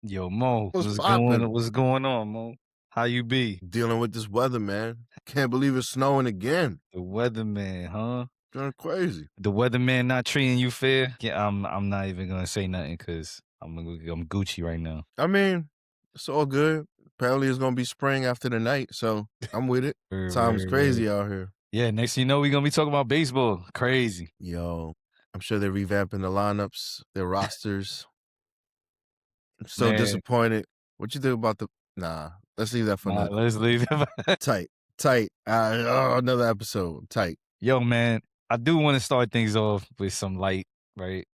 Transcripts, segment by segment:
Yo, Mo, What's poppin'? what's going on, Mo? How you be? Dealing with this weather, man. Can't believe it's snowing again. The weatherman, huh? Going crazy. The weatherman not treating you fair? Yeah, I'm not even gonna say nothing because I'm Gucci right now. I mean, it's all good. Apparently it's gonna be spring after the night, so I'm with it. Time's Word. crazy out here. Yeah, next thing you know, we're gonna be talking about baseball. Crazy. Yo, I'm sure they're revamping the lineups, their rosters. I'm so Man, disappointed. What you think about the Nah, let's leave that for nah, another let's leave it. tight. Another episode. Tight. Yo, man, I do want to start things off with some light, right?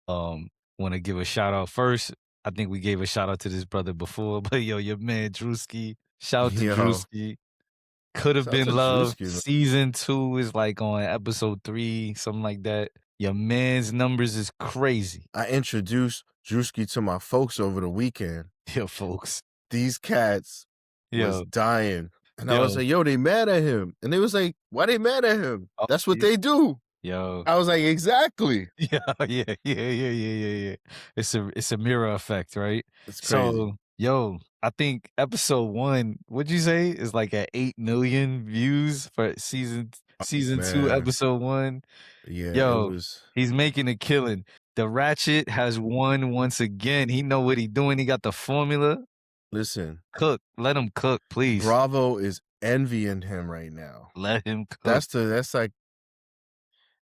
Um, want to give a shout out first. I think we gave a shout out to this brother before, but yo, your man Druski. Shout out to Yo. Druski. Could have Shout out been to love. Druski, man. Season 2 is like on episode 3, something like that. Your man's numbers is crazy. I introduced Druski to my folks over the weekend. Yo, folks. These cats was Yo, dying. And I yo. was like, yo, they mad at him. And they was like, why they mad at him? Oh, That's what yeah. they do. Yo. I was like, exactly. Yeah. It's a mirror effect, right? It's crazy. So, yo, I think episode 1, what'd you say? Is like at 8 million views for season 2, Man. episode 1. Yeah, Yo, it was. he's making a killing. The Ratchet has won once again. He know what he doing. He got the formula. Listen. Cook. Let him cook, please. Bravo is envying him right now. Let him cook. That's like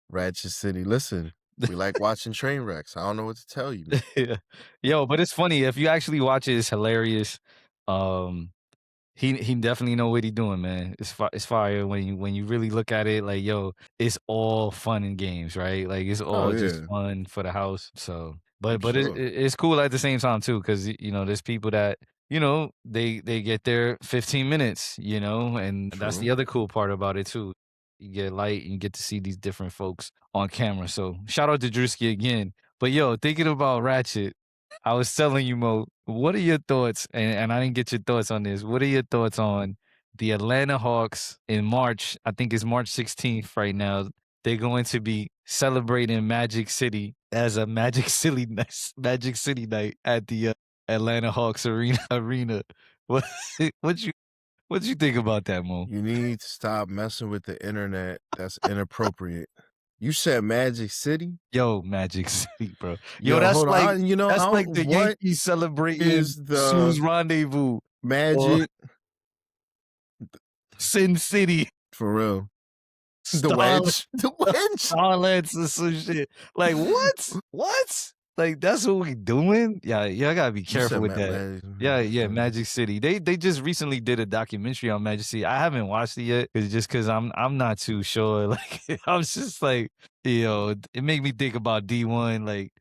Ratchet City. Listen, we like watching train wrecks. I don't know what to tell you. Yeah. Yo, but it's funny. If you actually watch it, it's hilarious. He definitely know what he doing, man. It's fire when you really look at it. Like, yo, it's all fun and games, right? Like, it's all just fun for the house. So, but it's cool at the same time too, because you know there's people that they get their 15 minutes, and that's the other cool part about it too. You get light and you get to see these different folks on camera. So shout out to Druski again. But yo, thinking about Ratchet, I was telling you, Mo, what are your thoughts? And I didn't get your thoughts on this. What are your thoughts on the Atlanta Hawks in March? I think it's March 16th right now. They're going to be celebrating Magic City as a Magic City night at the Atlanta Hawks arena. What you think about that, Mo? You need to stop messing with the internet. That's inappropriate. You said Magic City? Yo, Magic City, bro. Yo, that's like that's like the Yankees celebrating Sue's Rendezvous. Magic Sin City. For real. The Wedge. Starlets and some shit. Like, what? Like, that's what we doing? Yeah, I gotta be careful with that. Yeah, Magic City. They just recently did a documentary on Magic City. I haven't watched it yet, because I'm not too sure. Like, I was just like, it made me think about D1, like,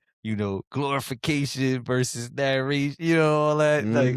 glorification versus narration, all that. Like,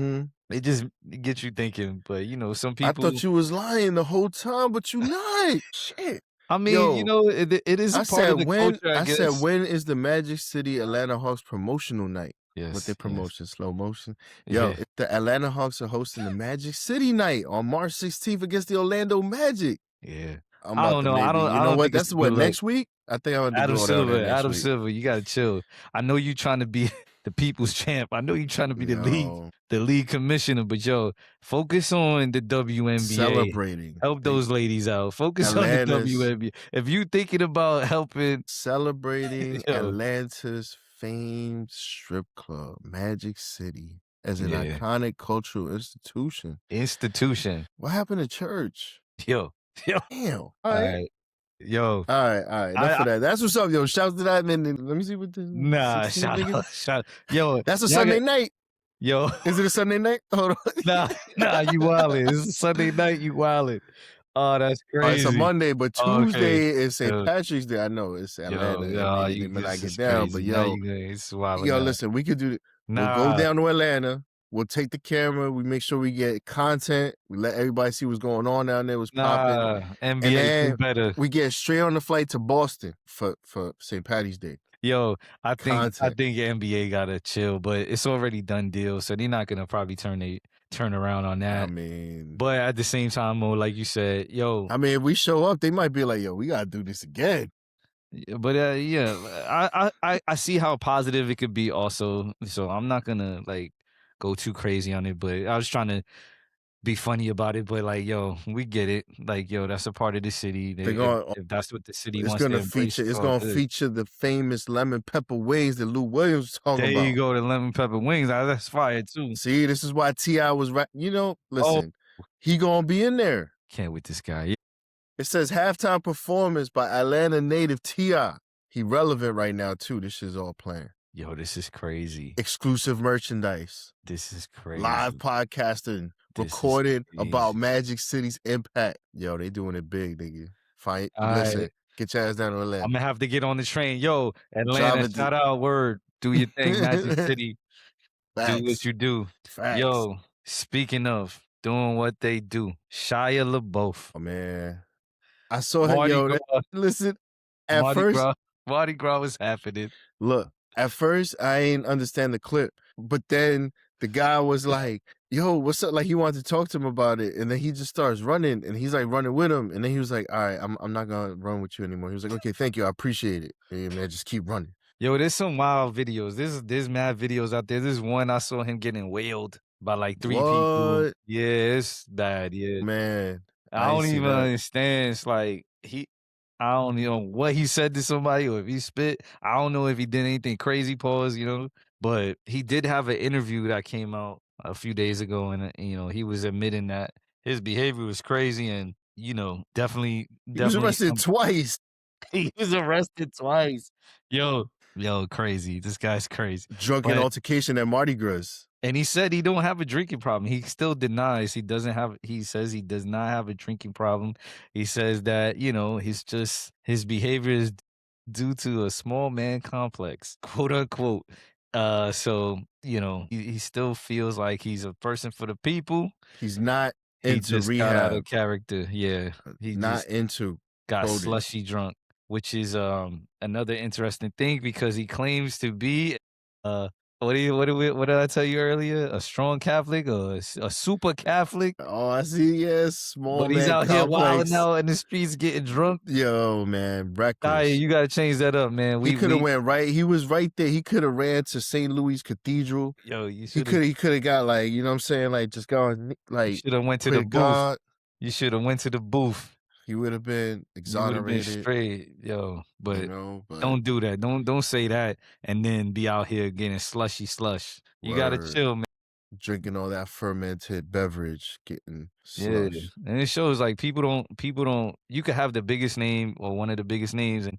it just gets you thinking. But some people. I thought you was lying the whole time, but you not. Shit. I mean, it is a part of the culture, I guess. I said, when is the Magic City Atlanta Hawks promotional night? Yes. With their promotion, slow motion. Yo, the Atlanta Hawks are hosting the Magic City night on March 16th against the Orlando Magic. Yeah. I don't know. You know what? That's what, next week? I think I'm going to go Adam Silver, you got to chill. I know you trying to be the people's champ. I know you trying to be the league commissioner, but yo, focus on the WNBA. Celebrating. Help those ladies out. Focus on the WNBA. If you thinking about helping. Celebrating Atlanta's famed strip club, Magic City, as an iconic cultural institution. What happened to church? Yo. Damn. All right. Yo. All right. Enough for that. That's what's up, yo. Shouts to that, man. Let me see what this. Nah, shout. Yo. That's a Sunday night. Yo. Is it a Sunday night? Hold on. Nah, you wildin'. It's a Sunday night, you wildin'. Oh, that's crazy. It's a Monday, but Tuesday is St. Patrick's Day. I know it's Atlanta. When I get down, but listen, we could do it. We'll go down to Atlanta. We'll take the camera. We make sure we get content. We let everybody see what's going on down there. What's popping. NBA better. We get straight on the flight to Boston for St. Patty's Day. Yo, I think NBA gotta chill, but it's already done deal, so they're not gonna probably turn around on that. I mean, but at the same time, Mo, like you said, yo. I mean, if we show up, they might be like, yo, we gotta do this again. But I see how positive it could be also. So I'm not gonna go too crazy on it, but I was trying to be funny about it, but like, yo, we get it. Like, yo, that's a part of the city. If that's what the city it's wants to gonna embrace, feature. it's It's all gonna good. feature the famous lemon pepper wings that Lou Williams was talking There you about. go, the lemon pepper wings. That's fire too. See, this is why T.I. was right. Oh, Listen, he gonna be in there. can't with this guy. It says halftime performance by Atlanta native T.I. He relevant right now too. This shit's all playing. Yo, this is crazy. Exclusive merchandise. This is crazy. Live podcasting. Recorded about Magic City's impact. Yo, they doing it big, nigga. Fight. Listen, get your ass down to Atlanta. I'm gonna have to get on the train. Yo, Atlanta, shout out, word. Do your thing, Magic City. Facts. Do what you do. Facts. Yo, speaking of doing what they do, Shia LaBeouf. Oh man, I saw him. Yo, listen. At first, Mardi Gras was happening. Look, at first I ain't understand the clip, but then the guy was like, "Yo, what's up?" Like he wanted to talk to him about it, and then he just starts running, and he's like running with him, and then he was like, "All right, I'm not gonna run with you anymore." He was like, "Okay, thank you, I appreciate it." Hey, man, just keep running. Yo, there's some wild videos. There's mad videos out there. There's one I saw him getting wailed by like 3 people. Yeah, it's bad. Yeah, man. I don't even understand. It's like I don't know what he said to somebody or if he spit. I don't know if he did anything crazy, pause, but he did have an interview that came out a few days ago, and he was admitting that his behavior was crazy, and definitely he was arrested twice. He was arrested twice. Yo, crazy. This guy's crazy. Drunken altercation at Mardi Gras. And he said he don't have a drinking problem. He still denies he doesn't have. He says he does not have a drinking problem. He says that his behavior is due to a small man complex, quote unquote. So he still feels like he's a person for the people. He's not into rehab. Got out of character. Yeah, he not into. Got slushy drunk, which is another interesting thing because he claims to be what did I tell you earlier? A strong Catholic or a super Catholic? Oh, I see. Yes, small but man. He's out complex. Here wilding out in the streets, getting drunk. Yo, man, reckless. You gotta change that up, man. He could have went right. He was right there. He could have ran to St. Louis Cathedral. Yo, He could have got like, you know what I'm saying, like just gone like. Should have went to the booth. You should have went to the booth. He would have been exonerated. Been straight, yo. But, don't do that. Don't say that and then be out here getting slushy slush. You gotta chill, man. Drinking all that fermented beverage, getting slush. Yeah, and it shows like people don't. You could have the biggest name or one of the biggest names, and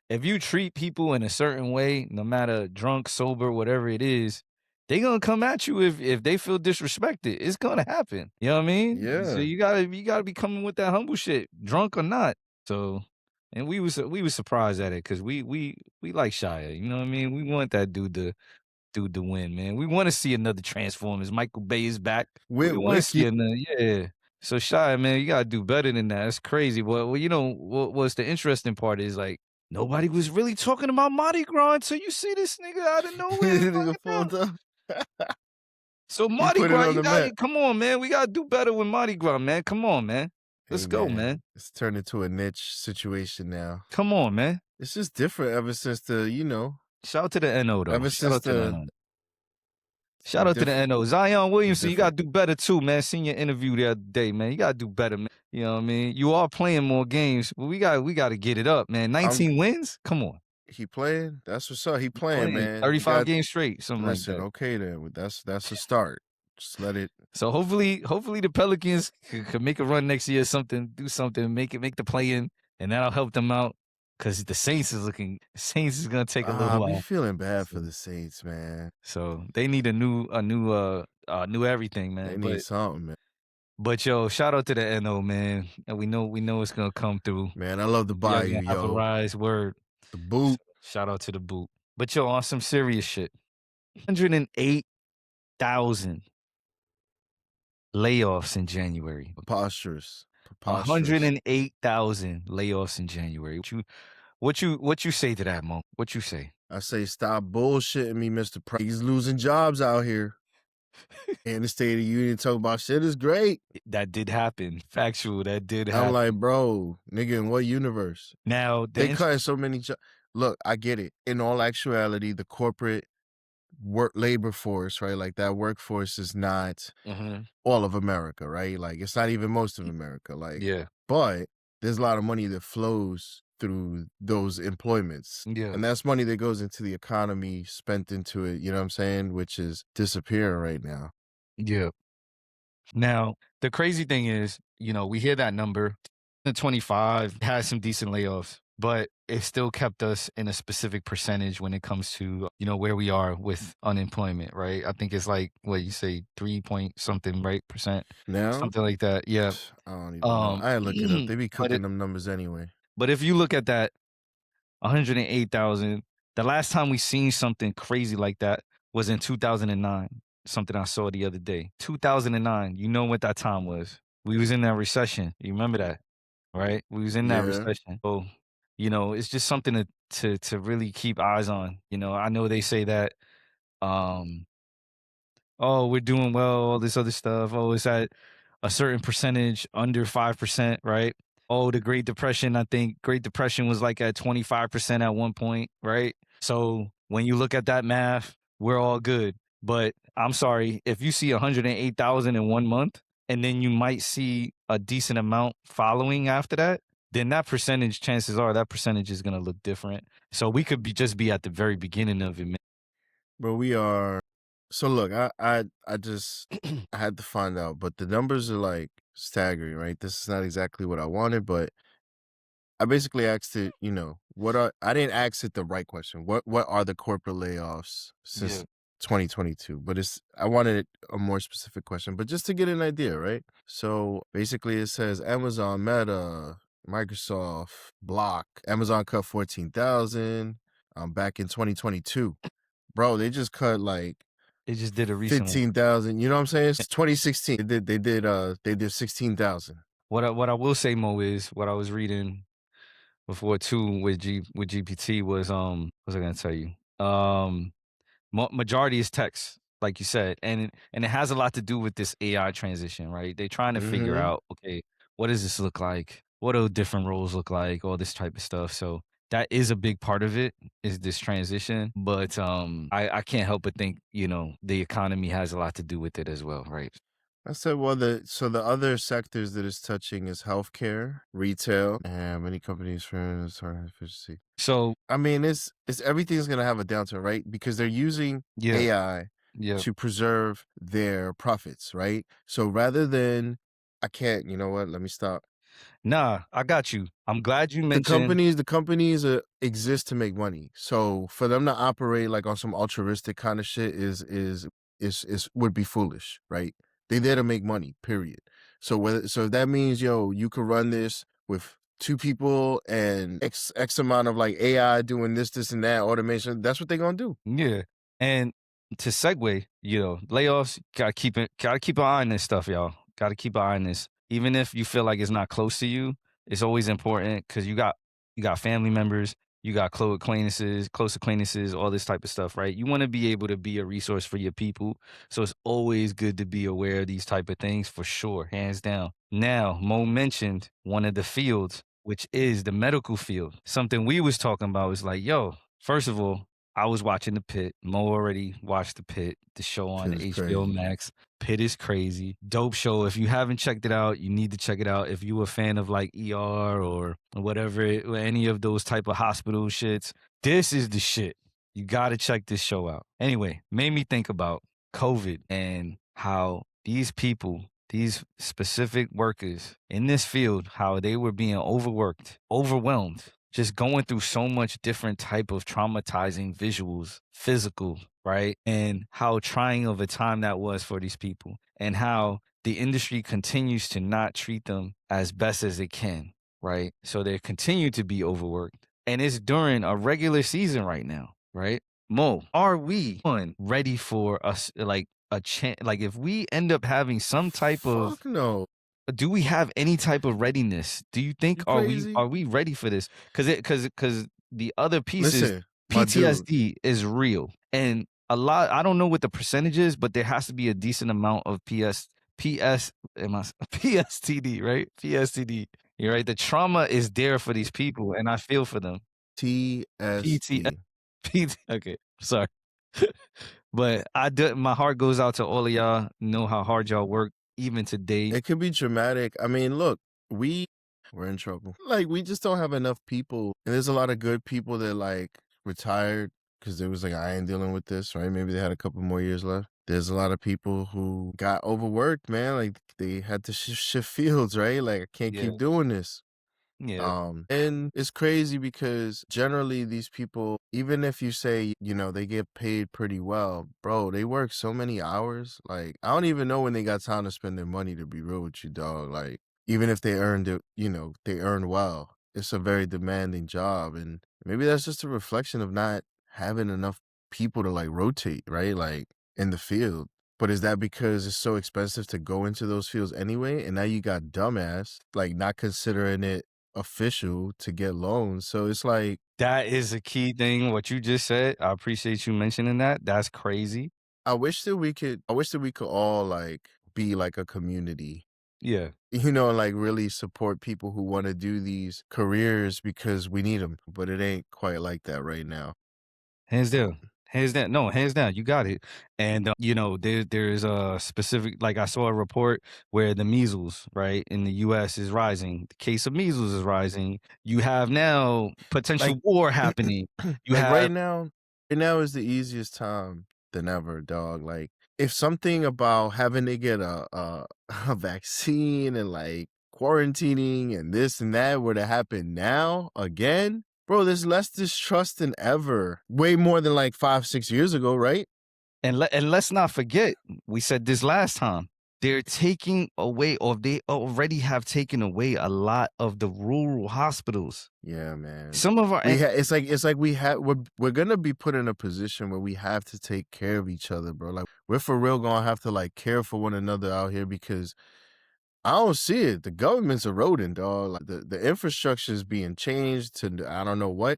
if you treat people in a certain way, no matter drunk, sober, whatever it is, they gonna come at you if they feel disrespected. It's gonna happen. You know what I mean? Yeah. So you gotta be coming with that humble shit, drunk or not. So, and we was surprised at it because we like Shia. You know what I mean? We want that dude to win, man. We want to see another Transformers. Michael Bay is back. We want to see another, yeah. So Shia, man, you gotta do better than that. It's crazy. Well, what's the interesting part is like. Nobody was really talking about Mardi Gras until you see this nigga out of nowhere. So Mardi Gras, come on, man. We gotta do better with Mardi Gras, man. Come on, man. Let's go, man. It's turned into a niche situation now. Come on, man. It's just different ever since Shout out to the NO though. Ever since Shout out to the NO. Zion Williamson, you gotta do better too, man. Seen your interview the other day, man. You gotta do better, man. You know what I mean? You are playing more games, but we gotta get it up, man. 19 wins? Come on. He playing? That's what's up. He playing, man. 35 games straight, something like that. Okay then. That's a start. Just let it. So hopefully the Pelicans could make a run next year, do something, make the play in, and that'll help them out. Cause the Saints is gonna take a little while. I'm feeling bad for the Saints, man. So they need a new everything, man. They need something, man. But yo, shout out to the NO, man. And we know it's gonna come through. Man, I love the Bayou, yo. Rise word. The boot. So, shout out to the boot. But yo, on some serious shit. 108,000 layoffs in January. Preposterous. 108,000 layoffs in January. What you say to that, Mo? What you say? I say stop bullshitting me, Mr. Price. He's losing jobs out here. And the State of the Union talking about shit is great. That did happen. Factual. That did happen. I'm like, bro, nigga, in what universe? Now they cutting so many jobs. Look, I get it. In all actuality, the corporate labor force, right? Like that workforce is not all of America, right? Like it's not even most of America. Like, Yeah. but there's a lot of money that flows through those employments. Yeah. And that's money that goes into the economy, spent into it, you know what I'm saying? Which is disappearing right now. Yeah. Now, the crazy thing is, we hear that number, the 25 had some decent layoffs, but it still kept us in a specific percentage when it comes to, where we are with unemployment, right? I think it's like, what you say, 3 point something, right, percent, Now, something like that. Yeah. I don't even know. I look it up. They be but cooking them numbers anyway. but if you look at that 108,000, the last time we seen something crazy like that was in 2009. Something I saw the other day. 2009. You know what that time was? We was in that recession. You remember that, right? We was in that Yeah. recession. So, it's just something to really keep eyes on. I know they say that oh, we're doing well, all this other stuff. Oh, it's at a certain percentage under 5%, right? Oh, the Great Depression, I think Great Depression was like at 25% at one point, right? So when you look at that math, we're all good. But I'm sorry, if you see 108,000 in 1 month, and then you might see a decent amount following after that, then that percentage, chances are that percentage is going to look different. So we could just be at the very beginning of it, man. But we are. So look, I just I had to find out, but the numbers are like staggering, right? This is not exactly what I wanted, but I basically asked it, I didn't ask it the right question. What are the corporate layoffs since Yeah. 2022? But I wanted a more specific question, but just to get an idea, right? So basically it says Amazon, Meta, Microsoft, Block, Amazon cut 14,000 back in 2022. Bro, they just cut like They just did a recent one. 15,000. You know what I'm saying? It's 2016. They did 16,000. What I will say, Mo, is what I was reading before too with GPT was what was I gonna tell you? Majority is text, like you said, and it has a lot to do with this AI transition, right? They're trying to figure Mm-hmm. out, okay, what does this look like? What do different roles look like? All this type of stuff. So that is a big part of it, is this transition. But I can't help but think, the economy has a lot to do with it as well, right? I said, well, the other sectors that it's touching is healthcare, retail, and many companies for efficiency. So I mean, it's everything's gonna have a downturn, right? Because they're using yeah, AI yeah. to preserve their profits, right? So rather than I can't, you know what? Let me stop. Nah, I got you. I'm glad you The mentioned. companies exist to make money. So for them to operate like on some altruistic kind of shit is would be foolish, right? They there to make money, period. So if that means you could run this with two people and X amount of like AI doing this and that automation, that's what they're gonna do. Yeah. And to segue, layoffs, gotta keep an eye on this stuff, y'all. Gotta keep an eye on this. Even if you feel like it's not close to you, it's always important because you got family members, you got close acquaintances, all this type of stuff, right? You want to be able to be a resource for your people. So it's always good to be aware of these type of things for sure, hands down. Now, Mo mentioned one of the fields, which is the medical field. Something we was talking about was like, yo, first of all, I was watching The Pit. Mo already watched The Pit, the show on Shit is HBO crazy. Max. Pit is crazy. Dope show. If you haven't checked it out, you need to check it out. If you a fan of like ER or whatever, or any of those type of hospital shits, this is the shit. You got to check this show out. Anyway, made me think about COVID and how these people, these specific workers in this field, how they were being overworked, overwhelmed, just going through so much different type of traumatizing visuals, physical, right? And how trying of a time that was for these people, and how the industry continues to not treat them as best as it can, right? So they continue to be overworked. And it's during a regular season right now, right? Mo, are we ready for us, like a chance? Like if we end up having some type of, Fuck no. do we have any type of readiness? Do you think You are we crazy? are we ready for this? Because the other pieces, Listen, my dude. PTSD is real, and a lot. I don't know what the percentage is, but there has to be a decent amount of PSTD, right? PSTD. You're right. The trauma is there for these people, and I feel for them. PT, TSD. PT. Okay, sorry. But my heart goes out to all of y'all. Know how hard y'all work even today. It could be dramatic. I mean, look, we're in trouble. Like, we just don't have enough people. And there's a lot of good people that like retired because they was like, I ain't dealing with this, right? Maybe they had a couple more years left. There's a lot of people who got overworked, man. Like they had to shift fields, right? Like, I can't keep doing this. Yeah. And it's crazy because generally these people, even if you say, you know, they get paid pretty well, bro, they work so many hours. Like, I don't even know when they got time to spend their money, to be real with you, dog. Like, even if they earned it, you know, they earn well. It's a very demanding job. And maybe that's just a reflection of not having enough people to like rotate, right? Like in the field. But is that because it's so expensive to go into those fields anyway? And now you got dumbass, like not considering it official to get loans. So it's like that is a key thing, what you just said. I appreciate you mentioning that. That's crazy. I wish that we could all like be like a community. Yeah. You know, like really support people who want to do these careers because we need them, but it ain't quite like that right now. Hands down. Hands down. No, hands down. You got it. And, you know, there's a specific, like I saw a report where the measles, right, in the US is rising. The case of measles is rising. You have now potential Like, war happening. You like have, right now is the easiest time than ever, dog. Like, if something about having to get a vaccine and like quarantining and this and that were to happen now again, bro, there's less distrust than ever. Way more than like 5-6 years ago, right? and let's not forget, we said this last time. They're taking away, or they already have taken away a lot of the rural hospitals. Yeah, man. Some of our, it's like we're gonna be put in a position where we have to take care of each other, bro. Like we're for real gonna have to like care for one another out here because I don't see it. The government's eroding, dog. Like the infrastructure is being changed to I don't know what.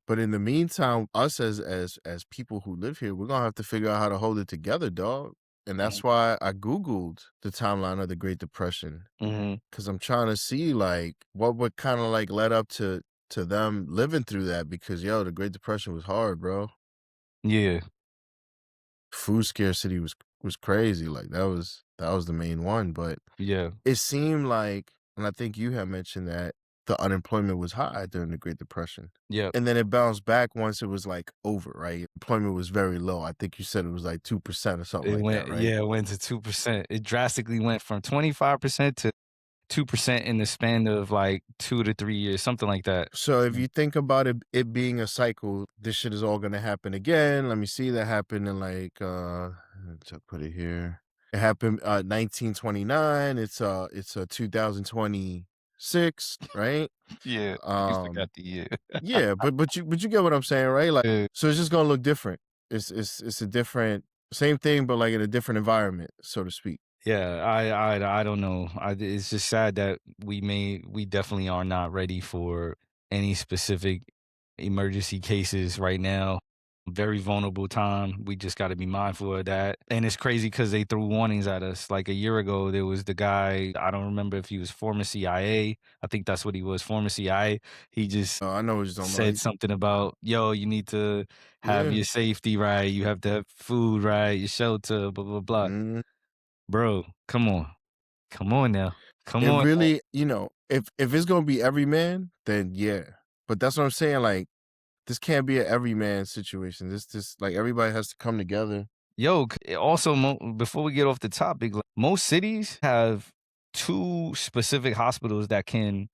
But in the meantime, us as people who live here, we're gonna have to figure out how to hold it together, dog. And that's why I Googled the timeline of the Great Depression. Because I'm trying to see like what would kind of like led up to them living through that. Because yo, the Great Depression was hard, bro. Yeah. Food scarcity was crazy. Like that was the main one. But Yeah. it seemed like, and I think you had mentioned that the unemployment was high during the Great Depression. Yeah. And then it bounced back once it was like over, right? Employment was very low. I think you said it was like 2% or something like that, right? Yeah, it went to 2%. It drastically went from 25% to 2% in the span of like 2 to 3 years, something like that. So if you think about it being a cycle, this shit is all gonna happen again. Let me see, that happened in like let's put it here. It happened 1929. It's 2026, right? Yeah, you forgot the year. Yeah, but you get what I'm saying, right? Like, so it's just gonna look different. It's a different, same thing, but like in a different environment, so to speak. Yeah, I don't know. It's just sad that we definitely are not ready for any specific emergency cases right now. Very vulnerable time. We just got to be mindful of that. And it's crazy because they threw warnings at us. Like a year ago, there was the guy, I don't remember if he was former CIA. I think that's what he was, former CIA. He just I know what you're talking said about. something about, yo, you need to have your safety right. You have to have food right, your shelter, blah, blah, blah. Bro, come on. Come on now. Come It on. really, you know, if it's gonna be every man, then yeah. But that's what I'm saying. Like, this can't be an every man situation. This like everybody has to come together. Yo, also, before we get off the topic, like, most cities have 2 specific hospitals that can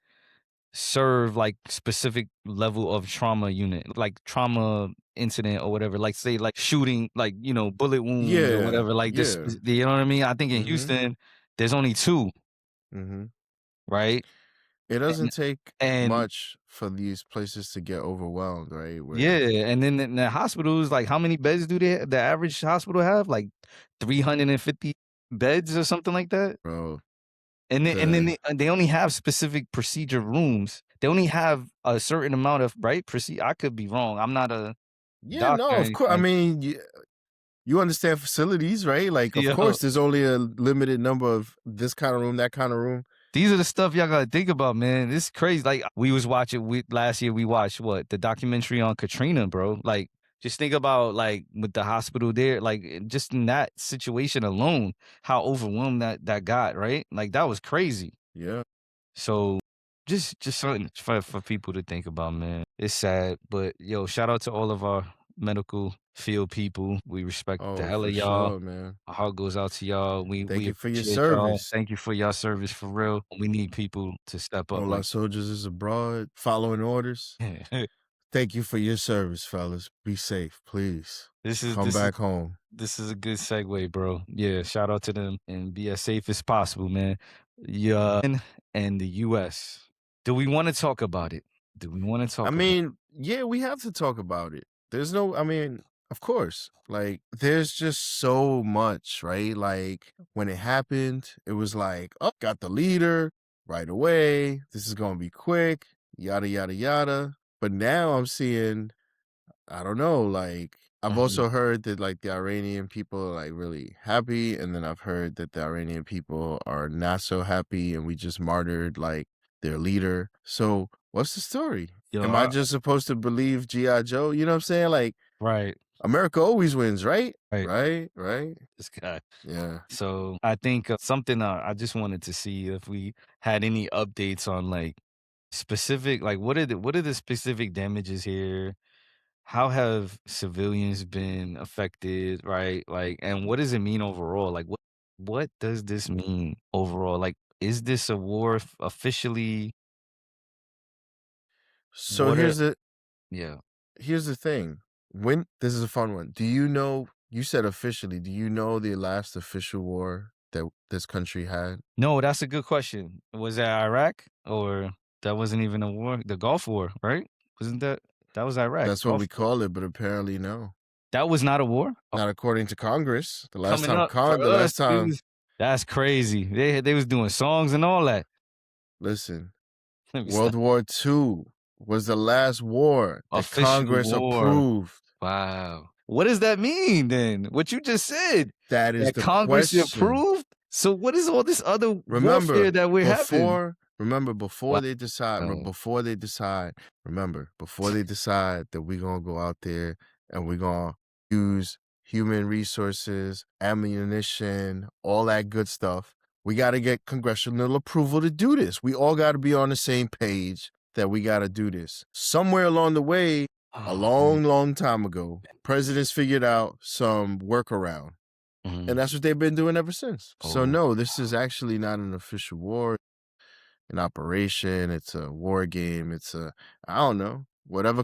serve like specific level of trauma unit, like trauma incident or whatever, like say like shooting, like, you know, bullet wounds or whatever, like this, you know what I mean? I think in Houston, there's only 2. Right? It doesn't take And much for these places to get overwhelmed, right? yeah, and then the hospitals, like how many beds do the average hospital have? Like 350 beds or something like that? Bro. And then they only have specific procedure rooms. They only have a certain amount of, right, I could be wrong. I'm not a Yeah, doctor no, or of course. I anything. mean, you understand facilities, right? Like, of Yo, course, there's only a limited number of this kind of room, that kind of room. these are the stuff y'all gotta think about, man. This is crazy. Like we was watching, last year we watched what? The documentary on Katrina, bro. Like Just think about, like, with the hospital there, like, just in that situation alone, how overwhelmed that got, right? Like, that was crazy. Yeah. So, just something for people to think about, man. It's sad, but, yo, shout out to all of our medical field people. We respect the Oh, hell of for y'all. sure, man. Our heart goes out to y'all. Thank We you for your appreciate y'all. service. Thank you for y'all service, for real. We need people to step up All our like soldiers is abroad following orders. Thank you for your service, fellas. Be safe, please. Come back home. This is a good segue, bro. Yeah, shout out to them and be as safe as possible, man. Yeah, and the US. Do we want to talk about it? Do we want to talk about it? Yeah, we have to talk about it. Of course. Like, there's just so much, right? Like, when it happened, it was like, oh, got the leader right away. This is going to be quick, yada, yada, yada. But now I'm seeing, I don't know, like, I've also heard that, like, the Iranian people are, like, really happy. And then I've heard that the Iranian people are not so happy and we just martyred, like, their leader. So what's the story? Yo, Am I just supposed to believe G.I. Joe? You know what I'm saying? Like, right. America always wins, right? Right. Right. This guy. Yeah. So I think something I just wanted to see if we had any updates on, like, specific, like, what are the specific damages here? How have civilians been affected, right? Like, and what does it mean overall? Like, what does this mean overall? Like, is this a war officially? So What are here's yeah. the thing. This is a fun one. Do you know, you said officially, do you know the last official war that this country had? No, that's a good question. Was that Iraq, or that wasn't even a war? The Gulf War, right? Wasn't that was Iraq? That's what Gulf we War. call it, but apparently no. That was not a war? Oh, Not according to Congress. coming up for The us, last time, dude. That's crazy. They was doing songs and all that. listen, Let me stop. World War II was the last war that Official Congress war. approved. Wow. What does that mean then? What you just said? That is That the Congress question. approved? So what is all this other Remember, warfare that we're having? before Wow. they decide, before they decide that we're gonna go out there and we're gonna use human resources, ammunition, all that good stuff, we gotta get congressional approval to do this. We all gotta be on the same page that we gotta do this. Somewhere along the way, a long, long time ago, presidents figured out some workaround. And that's what they've been doing ever since. So no, this is actually not an official war, an operation. It's a war game. I don't know, whatever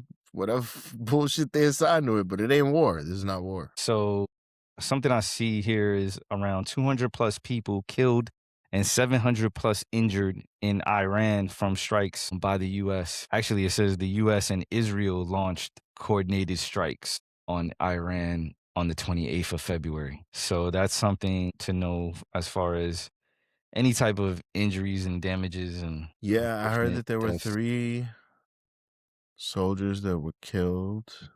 bullshit they assign to it, but it ain't war. This is not war. So something I see here is around 200 plus people killed and 700 plus injured in Iran from strikes by the US. Actually, it says the US and Israel launched coordinated strikes on Iran on the 28th of February. So that's something to know as far as any type of injuries and damages and Yeah, I heard that there were deaths. 3 soldiers that were killed,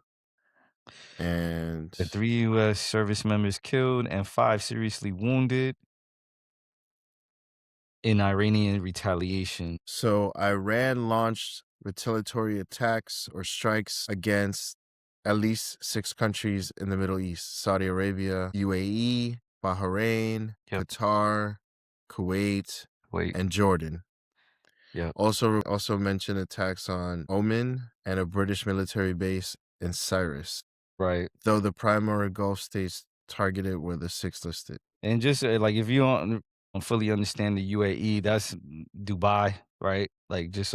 and The 3 US service members killed and 5 seriously wounded in Iranian retaliation. So Iran launched retaliatory attacks or strikes against at least 6 countries in the Middle East: Saudi Arabia, UAE, Bahrain, Qatar, Kuwait, and Jordan. Yeah. Also mentioned attacks on Oman and a British military base in Cyprus. Right. Though the primary Gulf states targeted were the 6 listed. And just like, if you don't fully understand the UAE, that's Dubai, right? Like, just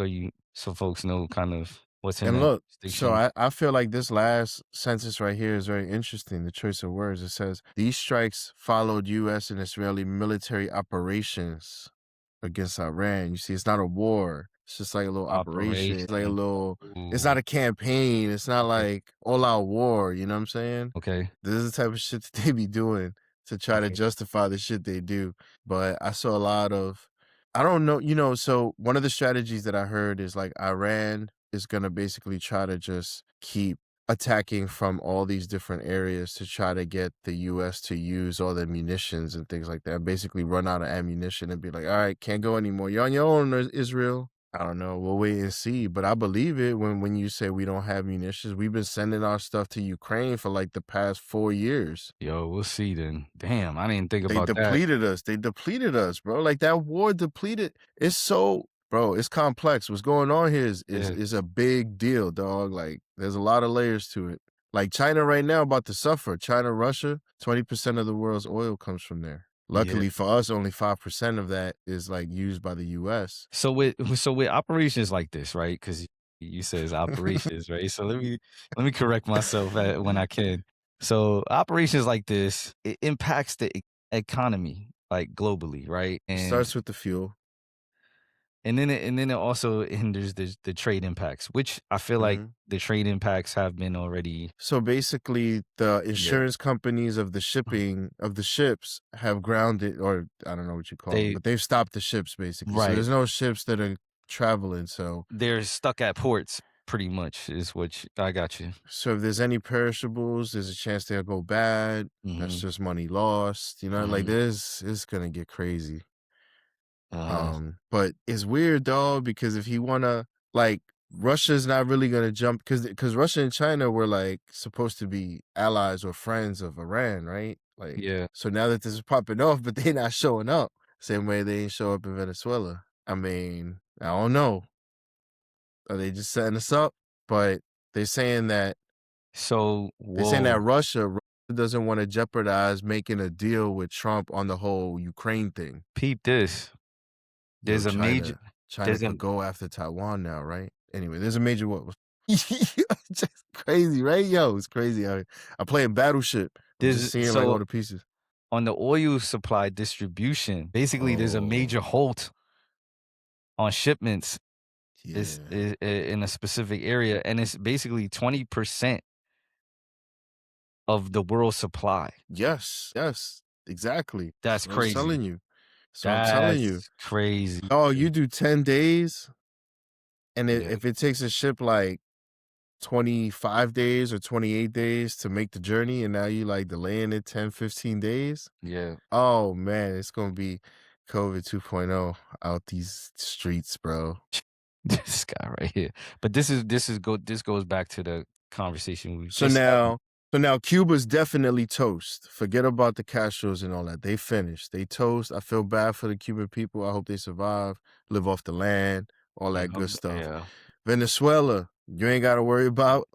so folks know kind of what's in And that look, so jurisdiction. I feel like this last sentence right here is very interesting, the choice of words. It says, these strikes followed U.S. and Israeli military operations against Iran. You see, it's not a war. It's just like a little operation. It's like it's not a campaign. It's not like all-out war. You know what I'm saying? Okay. This is the type of shit that they be doing to try to justify the shit they do. But I saw a lot of, I don't know, so one of the strategies that I heard is like Iran is going to basically try to just keep attacking from all these different areas to try to get the US to use all the munitions and things like that. Basically run out of ammunition and be like, all right, can't go anymore. You're on your own, Israel. I don't know. We'll wait and see. But I believe it when you say we don't have munitions. We've been sending our stuff to Ukraine for like the past 4 years. Yo, we'll see then. Damn, I didn't think They about that. depleted us. They depleted us, bro. Like that war depleted. It's so, bro, it's complex. What's going on here is a big deal, dog. Like there's a lot of layers to it. Like China right now about to suffer. China, Russia, 20% of the world's oil comes from there. Luckily for us, only 5% of that is like used by the US. So with operations like this, right? Because you said it's operations, right? So let me correct myself when I can. So operations like this, it impacts the economy like globally, right? It starts with the fuel. And then it also hinders the trade impacts, which I feel like the trade impacts have been already. So basically, the insurance companies of the shipping of the ships have grounded, or I don't know what you call them, They but they've stopped the ships basically. So right. there's no ships that are traveling. So They're stuck at ports pretty much is what I got you. so if there's any perishables, there's a chance they'll go bad. That's Mhm. just money lost. You know, like Mhm. it's gonna get crazy. Uh, But it's weird though, because if you wanna like Russia's not really gonna jump because Russia and China were like supposed to be allies or friends of Iran, right? Like yeah. so now that this is popping off, but they not showing up. Same way they ain't show up in Venezuela. I mean, I don't know. Are they just setting us up? But they're saying that So, Russia doesn't want to jeopardize making a deal with Trump on the whole Ukraine thing. peep this. Yo, There's a major China there's a could go after Taiwan now, right? Anyway, there's a major what? Just crazy, right? Yo, it's crazy out here. I play in Battleship. I'm just there's seeing like all so the pieces. on the oil supply distribution, basically there's a major Oh, halt on shipments yeah. in a specific area, and it's basically 20% of the world supply. Yes, yes, exactly. That's That's what I was crazy. telling you. So I'm telling you. That's crazy. Oh, you do 10 days, and Yeah, if it takes a ship like 25 days or 28 days to make the journey, and now you like delaying it 10, 15 days. yeah. Oh man, it's gonna be COVID 2.0 out these streets, bro. This guy right here. But this goes back to the conversation we So just had. now, Cuba's definitely toast. Forget about the Castros and all that. They finished. They toast. I feel bad for the Cuban people. I hope they survive, live off the land, all that good stuff. Yeah. Venezuela, you ain't got to worry about,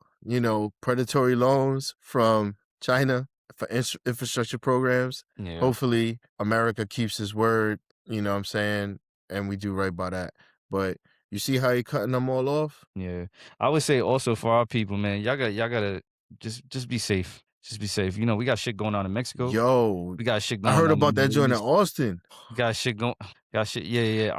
predatory loans from China for infrastructure programs. Yeah. Hopefully, America keeps his word, you know what I'm saying? And we do right by that. But you see how he cutting them all off? Yeah. I would say also for our people, man, y'all gotta just be safe. Just be safe. You know, we got shit going on in Mexico. Yo, We got shit I going heard on in about the that Middle joint in East. Austin. We got shit going got shit. Yeah.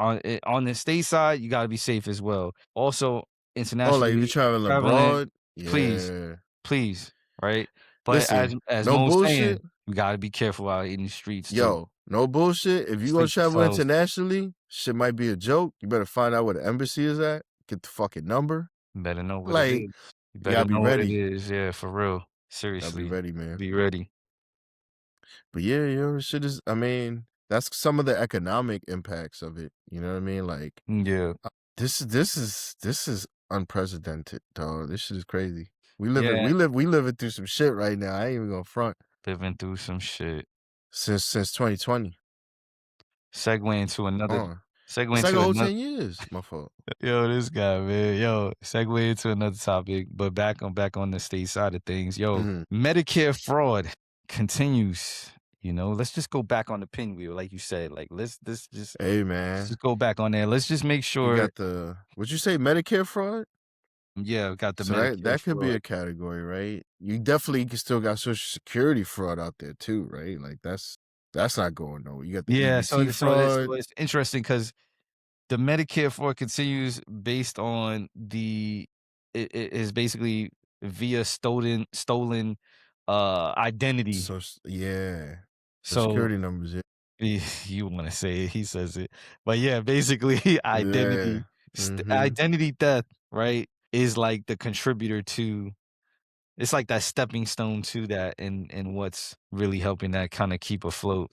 On the state side, you gotta be safe as well. Also, Oh, like you internationally, traveling traveling, abroad? please, Yeah. please, right? But Listen, as no Mo's saying, bullshit. we gotta be careful out in these streets too. Yo, no bullshit. If you gonna Sleep travel yourselves. internationally, shit might be a joke. You better find out where the embassy is at. Get the fucking number. You better know what it Like, is. You you better gotta be know what it ready. is. Yeah, for real. Gotta be Seriously. ready, man. Be ready. But yeah, shit is. I mean, that's some of the economic impacts of it. You know what I mean? Like, Yeah. this is unprecedented, dog. This shit is crazy. Yeah. We living through some shit right now. I ain't even gonna front. Living through some shit. Since 2020. Segue into another On. segue It's like a into whole another 10 years. My fault. yo, this guy, man. Yo, segue into another topic, but back on the state side of things. Yo, Mhm. Medicare fraud continues. You know, let's just go back on the pinwheel, like you said. Like Hey, let's man. just go back on there. Let's just make You sure. got would you say Medicare fraud? Yeah, we got the So Medicare that could be fraud. a category, right? You definitely still got Social Security fraud out there too, right? Like that's not going nowhere. You got the Yeah, EBT fraud. so it's interesting because the Medicare fraud continues based on it is basically via stolen identity. So yeah. Social So Security numbers. Yeah. you want to say it, he says it, but yeah, basically Yeah. Mhm. identity theft, right, is like the contributor to. It's like that stepping stone to that, and what's really helping that kind of keep afloat.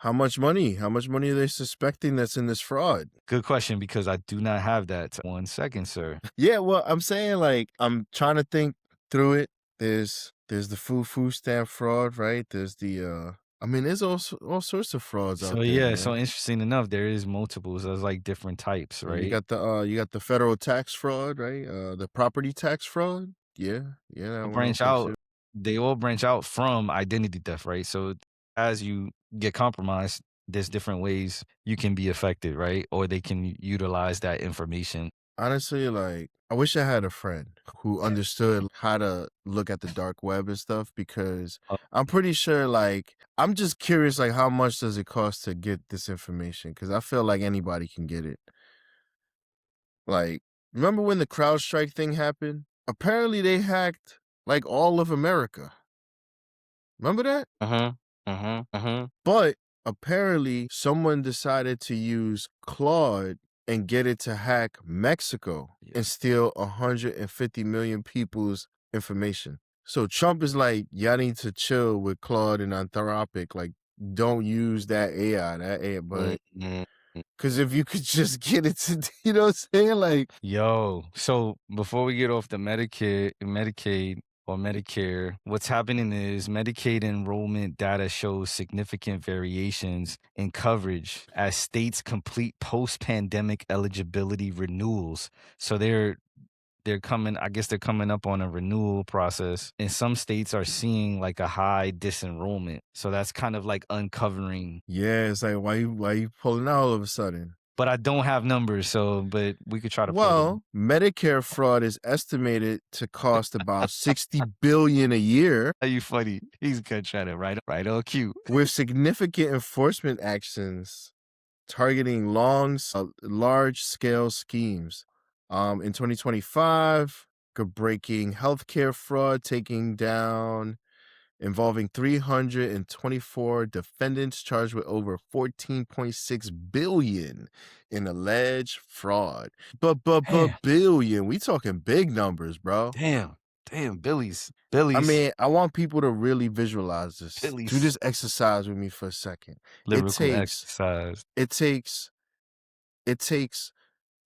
How much money? How much money are they suspecting that's in this fraud? Good question, because I do not have that. 1 second, sir. Yeah, well, I'm saying, like, I'm trying to think through it. There's the food stamp fraud, right? There's the I mean, there's all sorts of frauds So, out there, yeah, so man. interesting enough, there is multiples. There's, like, different types, Yeah, right? you got the federal tax fraud, right? The property tax fraud. Yeah, that one Branch open out too. They all branch out from identity theft, right? So, as you get compromised, there's different ways you can be affected, right? Or they can utilize that information. Honestly, like, I wish I had a friend who understood how to look at the dark web and stuff, because I'm pretty sure, like, I'm just curious, like, how much does it cost to get this information? Because I feel like anybody can get it. Like, remember when the CrowdStrike thing happened? Apparently they hacked, like, all of America. Remember that? But apparently someone decided to use Claude and get it to hack Mexico and steal 150 million people's information. So Trump is like, y'all need to chill with Claude and Anthropic. Like, don't use that AI, but because if you could just get it to, you know what I'm saying? Like, Yo, so before we get off the Medicaid or Medicare, what's happening is Medicaid enrollment data shows significant variations in coverage as states complete post-pandemic eligibility renewals. So they're coming, I guess they're coming up on a renewal process, and some states are seeing like a high disenrollment. So that's kind of like uncovering. yeah, it's like, why you pulling out all of a sudden? But I don't have numbers, so but we could try to pull them. Well, Medicare fraud is estimated to cost about 60 billion a year. Are you funny? He's gonna try to right on cue. With significant enforcement actions targeting large-scale schemes. In 2025, breaking healthcare fraud, taking down involving 324 defendants charged with over 14.6 billion in alleged fraud. But Damn. billion, we talking big numbers, bro. Damn, Billy's. I mean, I want people to really visualize this. Do Billy's. this exercise with me for a second. Lyrical exercise. It takes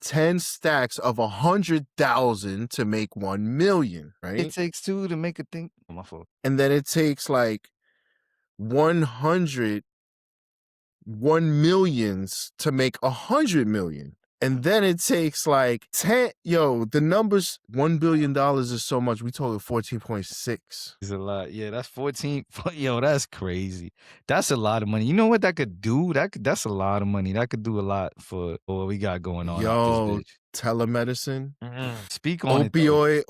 10 stacks of 100,000 to make 1 million, right? It takes two to make a thing. Oh, my fault. And then it takes like 1 millions to make 100 million. And then it takes like 10, the numbers, $1 billion is so much. We talking 14.6. It's a lot. Yeah, that's 14. Yo, that's crazy. That's a lot of money. You know what that could do? That's a lot of money. That could do a lot for what we got going on out this bitch. Telemedicine. Speak on it.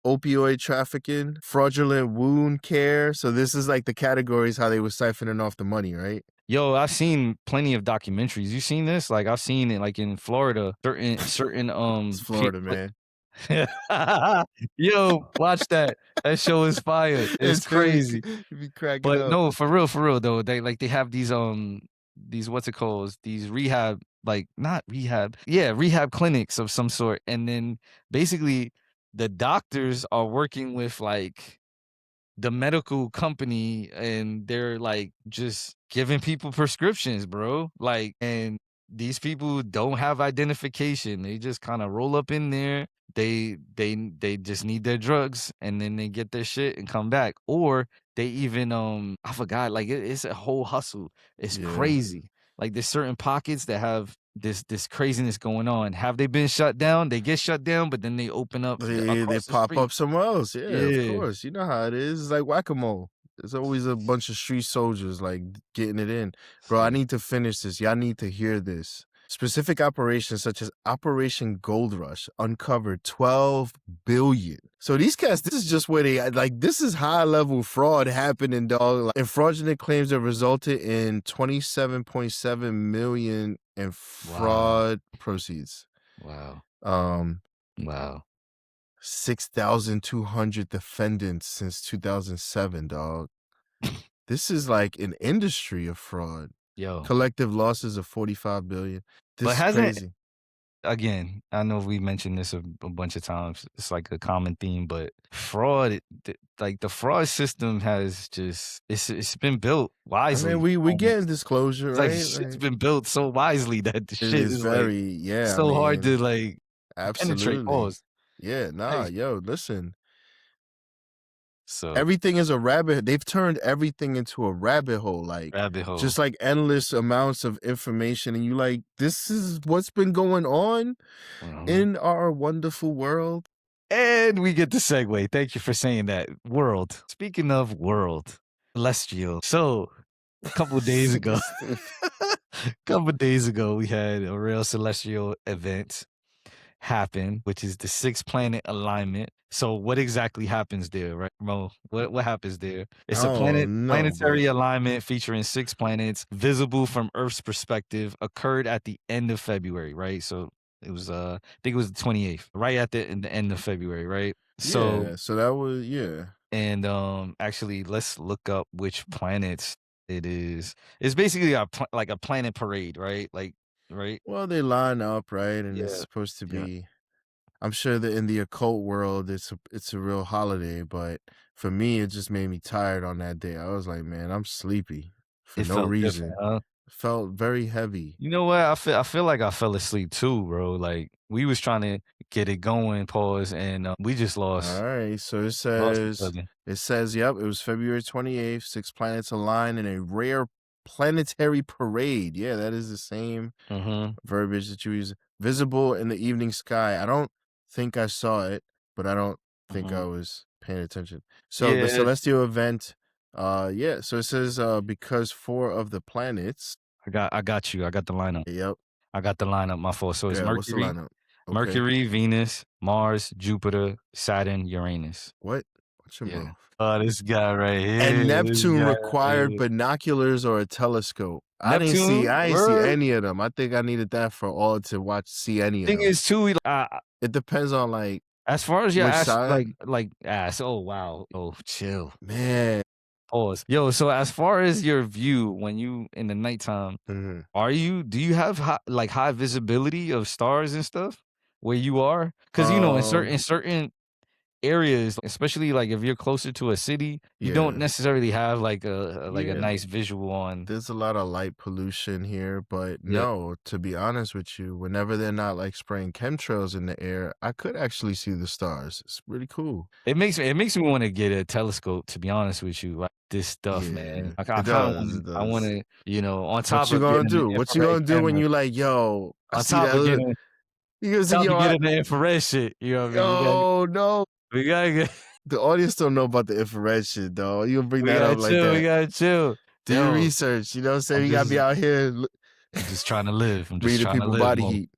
Opioid trafficking, fraudulent wound care. So this is like the categories how they were siphoning off the money, right? Yo, I've seen plenty of documentaries. You seen this? Like, I've seen it like in Florida. Certain It's Florida, man. Yo, watch that. That show is fire. It's crazy. You be cracking but up. No, for real though. They have these what's it called? These rehab, like not rehab. Yeah, rehab clinics of some sort. And then basically the doctors are working with like the medical company, and they're like just giving people prescriptions, bro. Like, and these people don't have identification. They just kind of roll up in there. They just need their drugs, and then they get their shit and come back. Or they even I forgot, like it's a whole hustle. It's crazy. Like there's certain pockets that have this craziness going on. Have they been shut down? They get shut down, but then they open up. They pop up somewhere else. Yeah, of course. You know how it is. It's like whack-a-mole. There's always a bunch of street soldiers like getting it in. Bro, I need to finish this. Y'all need to hear this. Specific operations such as Operation Gold Rush uncovered 12 billion. So these cats, this is just where they like, this is high level fraud happening, dog. And fraudulent claims that resulted in 27.7 million in fraud proceeds. Wow. Wow. 6,200 defendants since 2007, dog. This is like an industry of fraud. Yo. Collective losses of 45 billion. This is crazy. again, I know we mentioned this a bunch of times. It's like a common theme, but fraud, like the fraud system has just it's been built I mean, wisely we getting almost. disclosure, It's like right? shit's Like, been built so wisely that the it shit is is like very, yeah. I so hard to mean, like penetrate. absolutely, Pause. yeah. Nah, Like yo, listen. so Everything is a rabbit. They've turned everything into a rabbit hole, like rabbit hole. just like endless amounts of information, and you like, this is what's been going on Mhm. in our wonderful world. And we get the segue. Thank you for saying that. World. Speaking of world, celestial. So a couple of days Super ago, stupid. couple of days ago, we had a real celestial event happen, which is the 6 planet alignment. So what exactly happens there, right, Mo? What happens there? I It's a don't know, but planetary alignment featuring 6 planets, visible from Earth's perspective, occurred at the end of February, right? So it was I think it was the 28th, right at the end of February, right? So yeah. So that was, yeah. and actually let's look up which planets it is. It's basically like a planet parade, right? Like right? Well, they line up, right, and it's Yeah. supposed to Yeah. be. I'm sure that in the occult world, it's a real holiday, but for me, it just made me tired on that day. I was like, man, I'm sleepy for It no felt different, reason. huh? Felt very heavy. You know what? I feel like I fell asleep too, bro. Like we was trying to get it going, pause, and we just All lost right, so lost each other. yep, it was February 28th, 6 planets align in a rare planetary parade. Yeah, that is the same Mhm. verbiage that you use. Visible in the evening sky. I don't think I saw it, but I don't think I Mhm. was paying attention. So the Yeah, celestial event, yeah, so it says because four of the planets. I got you. I got the lineup. Yep. I got the lineup. My fault. So it's Yeah, what's the lineup? Okay. Mercury, Venus, Mars, Jupiter, Saturn, Uranus. What? Watch your Yeah. mouth. Oh, this guy right here. And This Neptune guy right required here. binoculars or a telescope. Neptune, I ain't see word. any of them. I think I needed that for all to see any of Thing them. is too, It depends on like as far as your which ass, side. like ass. Oh wow. Oh, chill. Man. Pause. Yo, so as far as your view when you in the nighttime, Mhm. do you have high visibility of stars and stuff where you are? Because you know, in Um, certain areas, especially like if you're closer to a city, you don't yeah. necessarily have like a Yeah, nice visual on. there's a lot of light pollution here, but Yeah. no, to be honest with you, whenever they're not like spraying chemtrails in the air, I could actually see the stars. It's really cool. It makes me want to get a telescope, to be honest with you. Like this stuff, Yeah, man. Like I it kind of does. want It I does. want to, on What top you of gonna getting an do? What you infrared gonna do when camera, you like, yo, I on see top that. of getting You gonna say, top of yo, getting the infrared shit, you know what I mean? oh no. We gotta get The audience don't know about the infrared shit, though. You gonna bring we that gotta up like chill, we that? gotta chill. Do your Yo, research. You know what I'm saying? I'm You gotta be just out here I'm just trying to live. I'm just reading trying to people live, body Mo. heat.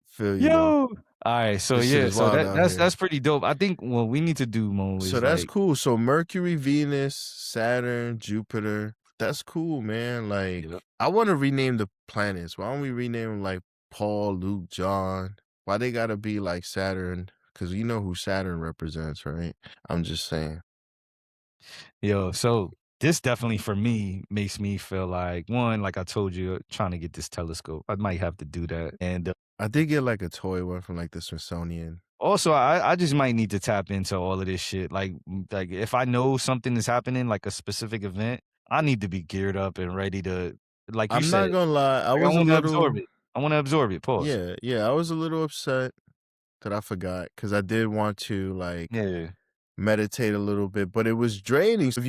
Feel you though. Yo! Alright, so This shit yeah, is so wild that out that's here. that's pretty dope. I think what we need to do, Mo, So is that's like cool. So Mercury, Venus, Saturn, Jupiter. That's cool, man. Like, yeah. I want to rename the planets. Why don't we rename them like Paul, Luke, John? Why they gotta be like Saturn? Because you know who Saturn represents, right? I'm just saying. Yo, so this definitely for me makes me feel like one, like I told you, trying to get this telescope. I might have to do that. And I did get like a toy one from like the Smithsonian. also I just might need to tap into all of this shit. Like if I know something is happening, like a specific event, I need to be geared up and ready to like you I'm said, not gonna lie, I like I was a want to absorb little, it. I want to absorb it. Pause. yeah, I was a little upset that I forgot because I did want to like Yeah. meditate a little bit, but it was draining. So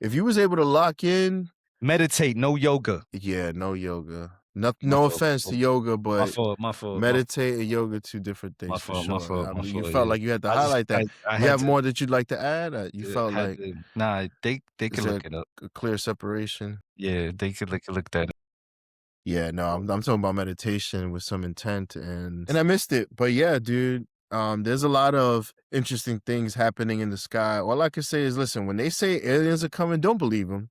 if you was able to lock in, Meditate, no yoga. yeah, no yoga. No, My no fault. offense to yoga, My but fault. My fault. My fault. meditate and yoga, two different My things for fault. My sure. fault. I My mean, you fault. felt Yeah. like you had to I just highlight that. I You had have to more that you'd like to add? You felt had like, to nah, they is could there look it up. a clear separation? Yeah, they could look that up. Yeah, no, I'm talking about meditation with some intent, and I missed it. But yeah, dude, there's a lot of interesting things happening in the sky. All I can say is, listen, when they say aliens are coming, don't believe them.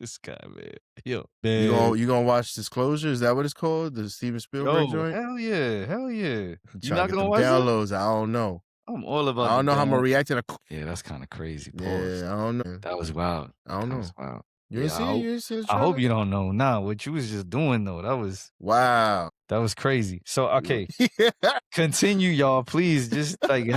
This guy, man. Yo, You man. gonna you gonna watch Disclosure? Is that what it's called? The Steven Spielberg Yo, joint? hell yeah. Hell yeah. You Trying to not get gonna them watch that? downloads. I don't know. I'm all I about the don't know how I'm gonna down. react to that. Yeah, that's kinda crazy. Pause. Yeah, I don't know. That was wild. I don't That was know. wild. You didn't see it? You didn't see the I hope trailer? you don't know. Nah, what you was just doing though, Wow. that was crazy. So, okay, continue, y'all. Please just like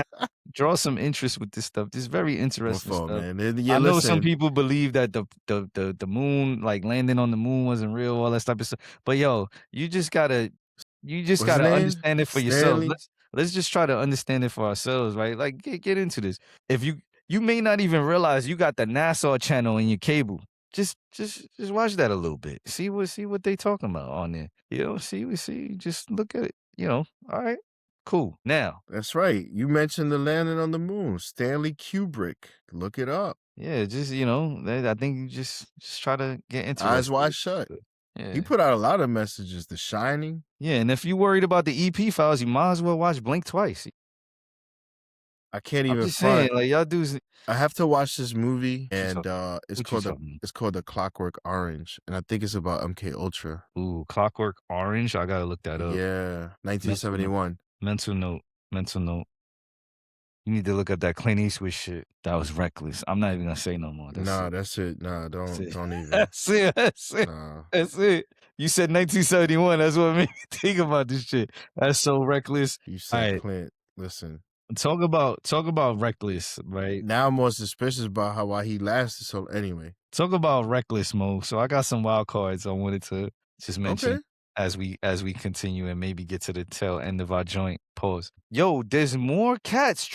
draw some interest with this stuff. This is very interesting fault, stuff. man. Yeah, I know some listen. people believe that the moon, like landing on the moon, wasn't real, all that type of stuff. But yo, you just gotta What's his name? understand it for yourself. Stanley? Let's just try to understand it for ourselves, right? Like get into this. If you may not even realize you got the NASA channel in your cable. Just watch that a little bit. See what they talking about on there. You know, see, just look at it. You know, all right, cool. Now, that's right. You mentioned the landing on the moon. Stanley Kubrick. Look it up. yeah, just I think you just try to get interested. Eyes wide shut. Yeah. He put out a lot of messages. The Shining. Yeah, and if you're worried about the EP files, you might as well watch Blink twice. I can't I'm even just saying, front. like y'all dudes. I have to watch this movie, and it's What you called The Clockwork Orange, and I think it's about MK Ultra. Ooh, Clockwork Orange. I gotta look that up. Yeah, 1971. Mental note. You need to look up that Clint Eastwood shit. That was reckless. I'm not even gonna say no more. That's it. Nah, don't even. That's it. Nah. That's it. You said 1971. That's what made me think about this shit. That's so reckless. You said Clint. Listen. Talk about reckless, right? Now I'm more suspicious about why he lasted. So anyway, talk about reckless, Mo. So I got some wild cards I wanted to just mention as we continue and maybe get to the tail end of our joint. Pause. Yo, there's more cats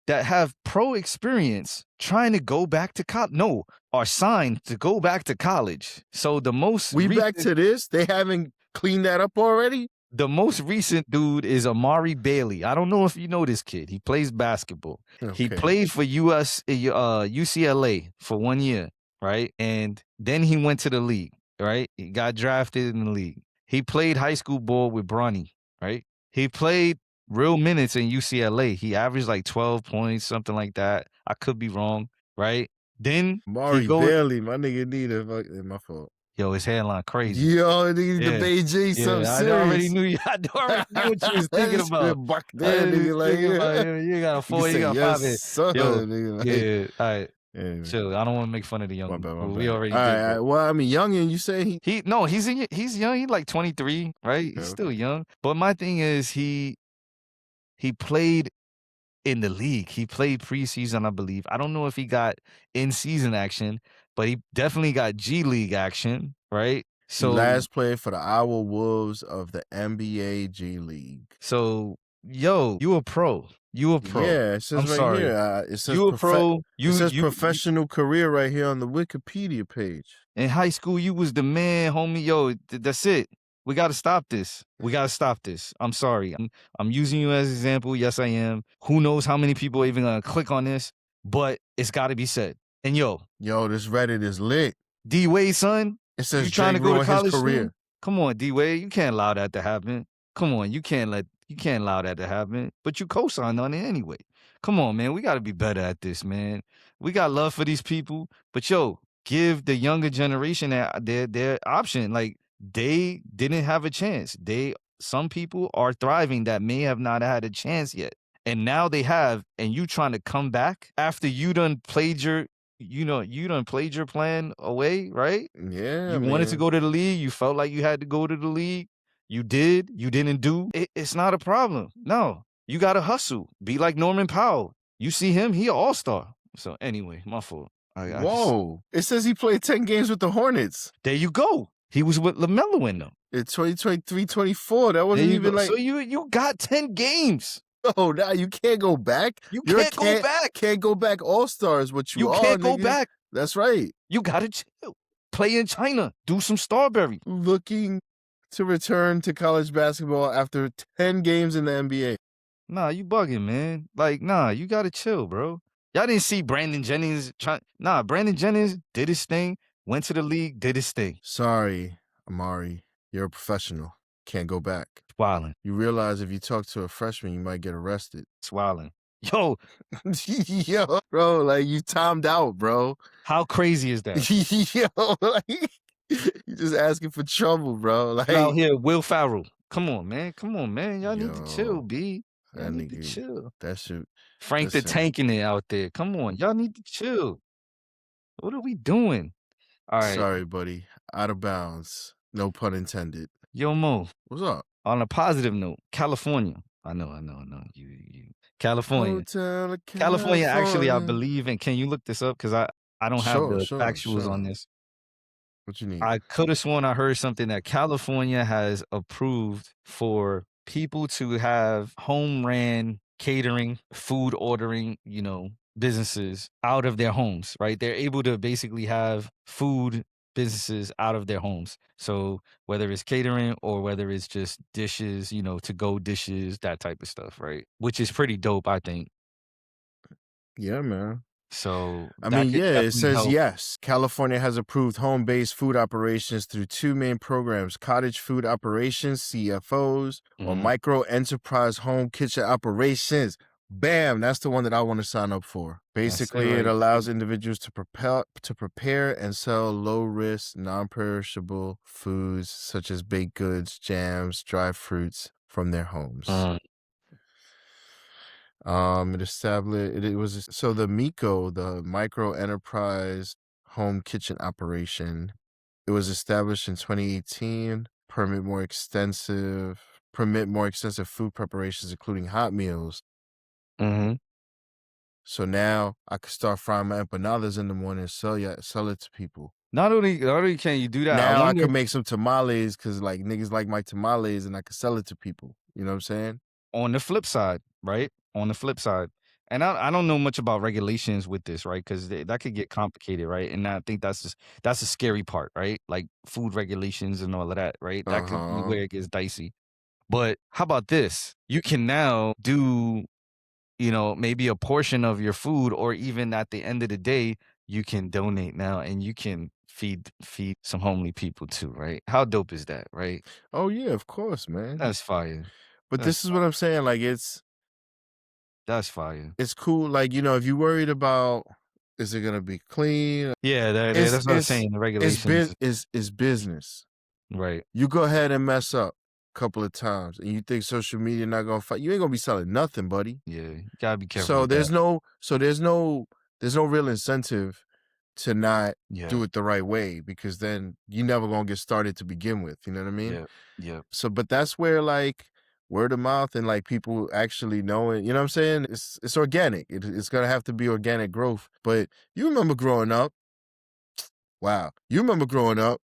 that have pro experience trying to go back to college. No, are signed to go back to college. So the most back to this? They haven't cleaned that up already? The most recent dude is Amari Bailey. I don't know if you know this kid. He plays basketball. He played for UCLA for 1 year, right? And then he went to the league, right? He got drafted in the league. He played high school ball with Bronny, right? He played real minutes in UCLA. He averaged like 12 points, something like that. I could be wrong, right? Then Amari Bailey, my nigga need my fault. Yo, his hairline crazy. Yo, nigga, the Beijing, something serious. I already knew you. I already knew what you was thinking about. Back there, nigga, like you got a 4, you got 5 head. Yo, nigga, yeah, all right. Anyway. Chill. I don't want to make fun of the young. My bad. We already all did. Right. Well, I mean, youngin, you say he's young. He's like 23, right? He's still young. But my thing is he played in the league. He played preseason, I believe. I don't know if he got in-season action, but he definitely got G League action, right? So he last played for the Iowa Wolves of the NBA G League. So, yo, you a pro. You a pro. Yeah, it says here. It says you a pro. It says professional career right here on the Wikipedia page. In high school, you was the man, homie. Yo, that's it. We got to stop this. I'm sorry. I'm using you as an example. Yes, I am. Who knows how many people are even going to click on this, but it's got to be said. And yo, this Reddit is lit. D-Wade, son. It says you trying to go to college his career. Come on, D-Wade. You can't allow that to happen. Come on, you can't allow that to happen. But you co-signed on it anyway. Come on, man. We got to be better at this, man. We got love for these people, but yo, give the younger generation their option. Like they didn't have a chance. Some people are thriving that may have not had a chance yet, and now they have. And you trying to come back after you done played your. You done played your plan away, right? Yeah. You wanted to go to the league. You felt like you had to go to the league. You did. You didn't do. It's not a problem. No, you got to hustle. Be like Norman Powell. You see him, he an all-star. So anyway, my fault. Whoa. It says he played 10 games with the Hornets. There you go. He was with LaMelo in them. In 2023-24. That wasn't even like. So you got 10 games. Oh, now you can't go back. You can't go back. Can't go back. All-stars, what you are. You can't go back. That's right. You gotta chill. Play in China. Do some Starberry. Looking to return to college basketball after 10 games in the NBA. Nah, you bugging, man. Like, nah, you gotta chill, bro. Y'all didn't see Brandon Jennings Brandon Jennings did his thing, went to the league, did his thing. Sorry, Amari. You're a professional. Can't go back. It's wildin'. You realize if you talk to a freshman, you might get arrested. It's wildin'. Yo. Yo, bro, like you timed out, bro. How crazy is that? Yo, like you just asking for trouble, bro. Like out here, Will Ferrell. Come on, man. Y'all need to chill, B. Y'all need to chill. That shit. Frank the Tank in it out there. Come on. Y'all need to chill. What are we doing? All right. Sorry, buddy. Out of bounds. No pun intended. Yo, Mo. What's up? On a positive note, California. I know. You. California. Hotel California, actually, I California. believe, and can you look this up? Because I don't have Sure, the sure, factuals on sure. this. What you need? I could have sworn I heard something that California has approved for people to have home ran catering, food ordering, businesses out of their homes, right? They're able to basically have food businesses out of their homes. So whether it's catering or whether it's just dishes, to go dishes, that type of stuff, right? Which is pretty dope, I think. Yeah, man. So I that mean, could yeah, it definitely says help. yes. California has approved home-based food operations through two main programs: cottage food operations (CFOs) or Mhm. micro enterprise home kitchen operations. Bam, that's the one that I want to sign up for. That's it Basically, it right allows there. individuals to prepare and sell low-risk, non-perishable foods such as baked goods, jams, dried fruits from their homes. It was so the MICO, the Micro Enterprise Home Kitchen Operation, it was established in 2018, permit more extensive food preparations, including hot meals. Mhm. So now I could start frying my empanadas in the morning and sell it to people. Not only can you do that, I Now I wonder could make some tamales because like niggas like my tamales and I could sell it to people. You know what I'm saying? on the flip side, right? On the flip side, and I don't know much about regulations with this, right? Because that could get complicated, right? And I think that's the scary part, right? Like food regulations and all of that, right? That could be Uh-huh. where it gets dicey. But how about this? You can now do, maybe a portion of your food, or even at the end of the day, you can donate now and you can feed some homely people too, right? How dope is that, right? Oh yeah, of course, man. That's fire. But That's this is what I'm saying, like, that's fire. it's cool, like, if you're worried about, is it gonna be clean? Yeah, It's that's what I was it's saying, the it's regulations. bus it's business. Right. You go ahead and mess up a couple of times, and you think social media not gonna fight you ain't gonna be selling nothing, buddy. Yeah, you gotta be careful So with that. there's no real incentive to not Yeah, do it the right way because then you never gonna get started to begin with, you know what I mean? yeah, yeah. So, but that's where like word of mouth and like people actually knowing, you know what I'm saying? It's organic. It's gonna have to be organic growth. But you remember growing up? Wow, you remember growing up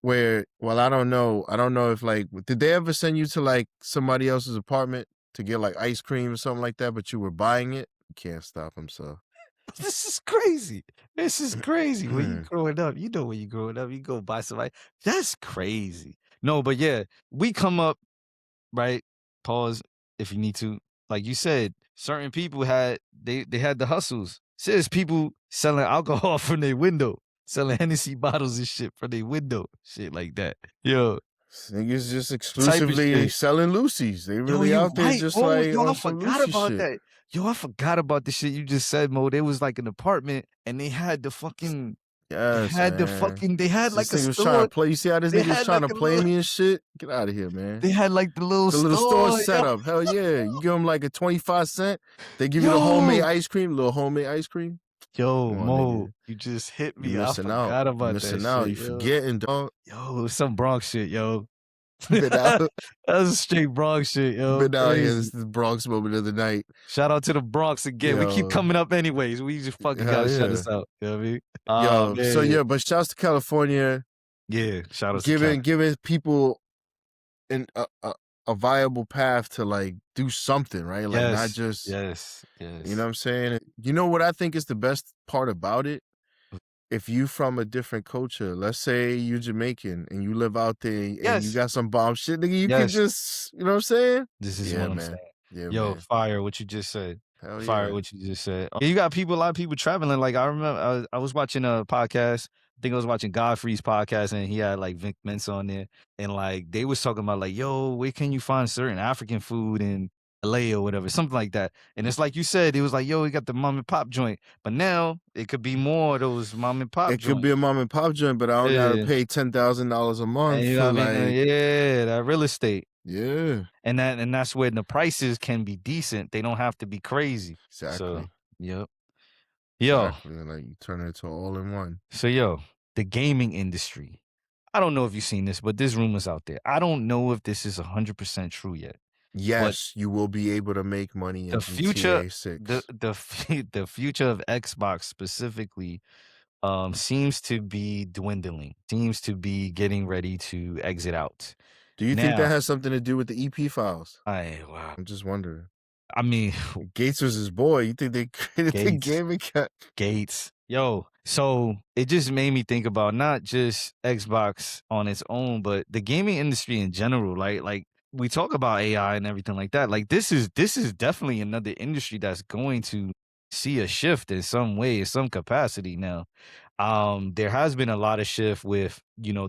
where? Well, I don't know if like did they ever send you to like somebody else's apartment to get like ice cream or something like that, but you were buying it? You can't stop them, so. This is crazy. This is crazy. When you growing up, when you growing up, you go buy somebody. That's crazy. No, but yeah, we come up, right? Pause if you need to. Like you said, certain people they had the hustles. There's people selling alcohol from their window, selling Hennessy bottles and shit from their window, shit like that. Yo, Niggas just type of exclusively shit. selling Lucy's. They Yo, really you out there right. just Oh, like yo, I on some forgot Lucy about shit. that. Yo, I forgot about the shit you just said, Mo. There was like an apartment and they had the fucking Yes, man. they had This like a nigga was trying to store. play. You see how this They nigga was had trying like to a play little me and shit? Get out of here, man. they had like the little The little store store, yo. setup. Hell yeah. You give them like a 25 cent. They give you the homemade Yo, ice cream, little homemade ice cream. yo, Come on, Mo, nigga. you just hit You me. I missing out. forgot You about that missing out. shit, You yo. forgetting, dog. Yo, some Bronx shit, yo. Been out, That's straight Bronx shit, yo. been out here. This Crazy. is the Bronx moment of the night. Shout out to the Bronx again. We keep Yo, coming up anyways. We just fucking hell gotta shut yeah. this out. You know what I mean? Oh Yo, so man. yeah, but shouts to California, Yeah, shout out to Cal. giving people an a viable path to like do something, right? Like not Yes, just, yes, you know what yes. I'm saying? You know what I think is the best part about it? If you from a different culture, let's say you're Jamaican and you live out there and you Yes, got some bomb shit, nigga, you could yes. just, you know what I'm saying? This is Yeah, what I'm man. saying. Yeah, Yo, man. fire what you just said. Hell Fire yeah. what you just said. You got a lot of people traveling. Like I remember I was watching a podcast. I think I was watching Godfrey's podcast and he had like Vic Mensa on there. And like they was talking about like, yo, where can you find certain African food in LA or whatever, something like that. And it's like you said, it was like, yo, we got the mom and pop joint. But now it could be more of those mom and pop It could be a joints. mom and pop joint, but I don't gotta Yeah. pay $10,000 a And month you for know what I mean? like, Yeah, that real estate. yeah, And that's where the prices can be decent. They don't have to be crazy. So, exactly. yep. Yo. Exactly, like, you turn it into all-in-one. So, yo, the gaming industry. I don't know if you've seen this, but there's rumors out there. I don't know if this is 100% true yet, but Yes, you will be able to make money in the future GTA the 6. the the future of Xbox specifically, seems to be dwindling, seems to be getting ready to exit out. Do you think that Now has something to do with the EP files? wow. I'm just wondering. I mean, Gates was his boy. You think they created the Gates. gaming cut? Gates. Yo, so it just made me think about not just Xbox on its own, but the gaming industry in general. Like we talk about AI and everything like that. Like this is definitely another industry that's going to see a shift in some way, in some capacity now. There has been a lot of shift with, the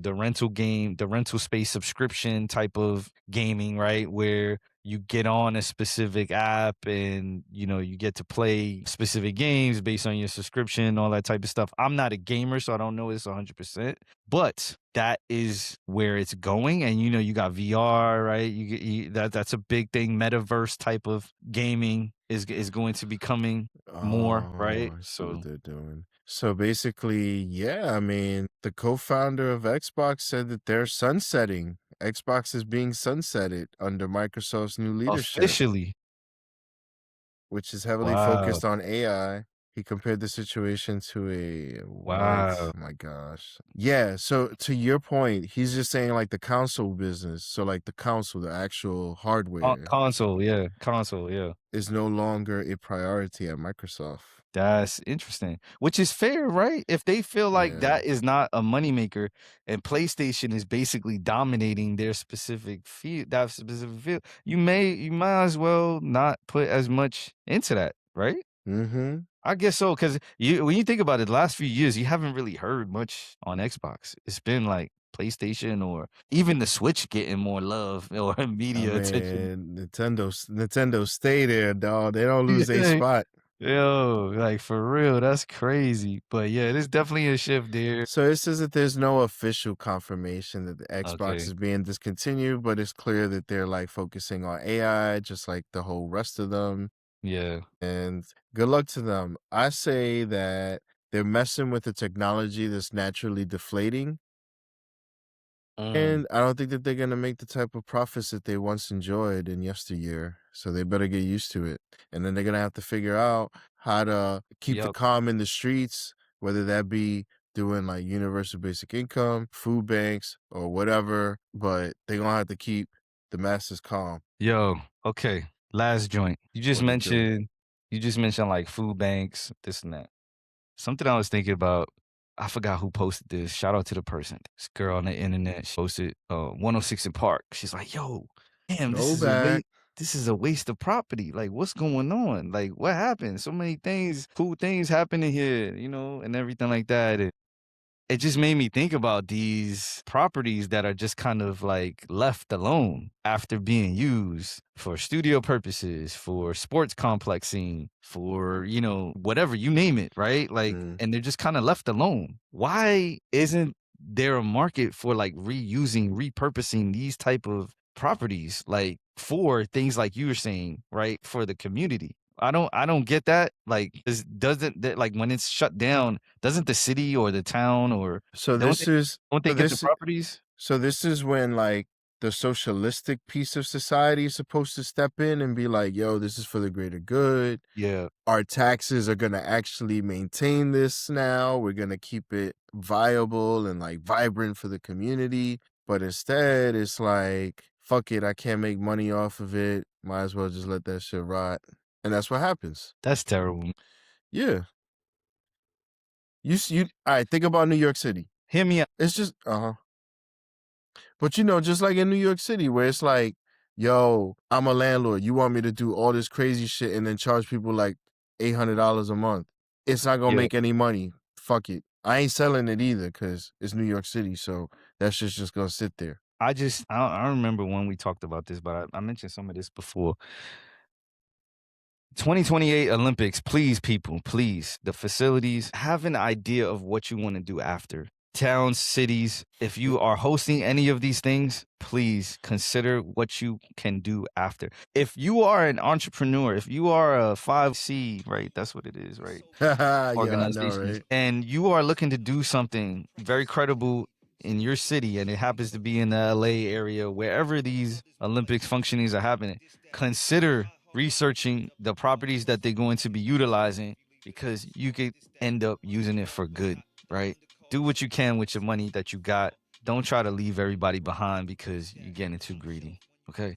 the rental space subscription type of gaming, right? Where you get on a specific app and you get to play specific games based on your subscription, all that type of stuff. I'm not a gamer, so I don't know this 100%, but that is where it's going. And you got VR, right? That's a big thing. Metaverse type of gaming is going to be coming more, Oh, right? I see what So they're doing. So basically, yeah, I mean, the co-founder of Xbox said that they're sunsetting. Xbox is being sunsetted under Microsoft's new leadership, officially, which is heavily wow, focused on AI. He compared the situation to a what? wow, My gosh. Yeah, so to your point, he's just saying like the console business. So like the console, the actual hardware console, yeah. is no longer a priority at Microsoft. That's interesting, which is fair, right? If they feel like Yeah. that is not a moneymaker and PlayStation is basically dominating their specific field, that specific field, you might as well not put as much into that, right? Mm-hmm. I guess so, because when you think about it, the last few years, you haven't really heard much on Xbox. It's been like PlayStation or even the Switch getting more love or I media attention. mean, Nintendo stay there, dog. They don't lose a spot. Yo, like for real, that's crazy. But yeah, there's definitely a shift there. So it says that there's no official confirmation that the Xbox Okay. is being discontinued, but it's clear that they're like focusing on AI, just like the whole rest of them. Yeah. And good luck to them. I say that they're messing with the technology that's naturally deflating. Mm. And I don't think that they're gonna make the type of profits that they once enjoyed in yesteryear. So they better get used to it. And then they're gonna have to figure out how to keep the Yep. calm in the streets, whether that be doing like universal basic income, food banks, or whatever. But they're gonna have to keep the masses calm. Yo, okay. Last joint. What it do? You just mentioned like food banks, this and that. Something I was thinking about, I forgot who posted this. Shout out to the person. This girl on the internet, she posted 106 in Park. She's like, yo, damn, Throwback. this is a waste of property. Like, what's going on? Like, what happened? So many things, cool things happening here, and everything like that. And it just made me think about these properties that are just kind of like left alone after being used for studio purposes, for sports complexing, for, whatever, you name it, right? Like, Mm. and they're just kind of left alone. Why isn't there a market for like reusing, repurposing these type of properties, like for things like you were saying, right? For the community. I don't get that. Like, doesn't that, like, when it's shut down, doesn't the city or the town or So don't they this is don't they so get the this properties? So this is when like the socialistic piece of society is supposed to step in and be like, yo, this is for the greater good. Yeah. Our taxes are going to actually maintain this now. We're going to keep it viable and like vibrant for the community. But instead, it's like, fuck it, I can't make money off of it. Might as well just let that shit rot. And that's what happens. That's terrible. Yeah. All right, think about New York City. Hear me out. It's just, But just like in New York City, where it's like, yo, I'm a landlord. You want me to do all this crazy shit and then charge people like $800 a month. It's not gonna Yeah. make any money. Fuck it. I ain't selling it either because it's New York City, so that shit's just gonna sit there. I remember when we talked about this, but I mentioned some of this before. 2028 Olympics, please, people, please. The facilities, have an idea of what you want to do after. towns, cities, if you are hosting any of these things, please consider what you can do after. If you are an entrepreneur, if you are a 5C, right? That's what it is, right? Yeah, I know, Organizations. right? And you are looking to do something very credible in your city, and it happens to be in the LA area, wherever these Olympics functionings are happening, consider researching the properties that they're going to be utilizing, because you could end up using it for good, right? Do what you can with your money that you got. Don't try to leave everybody behind because you're getting too greedy. Okay.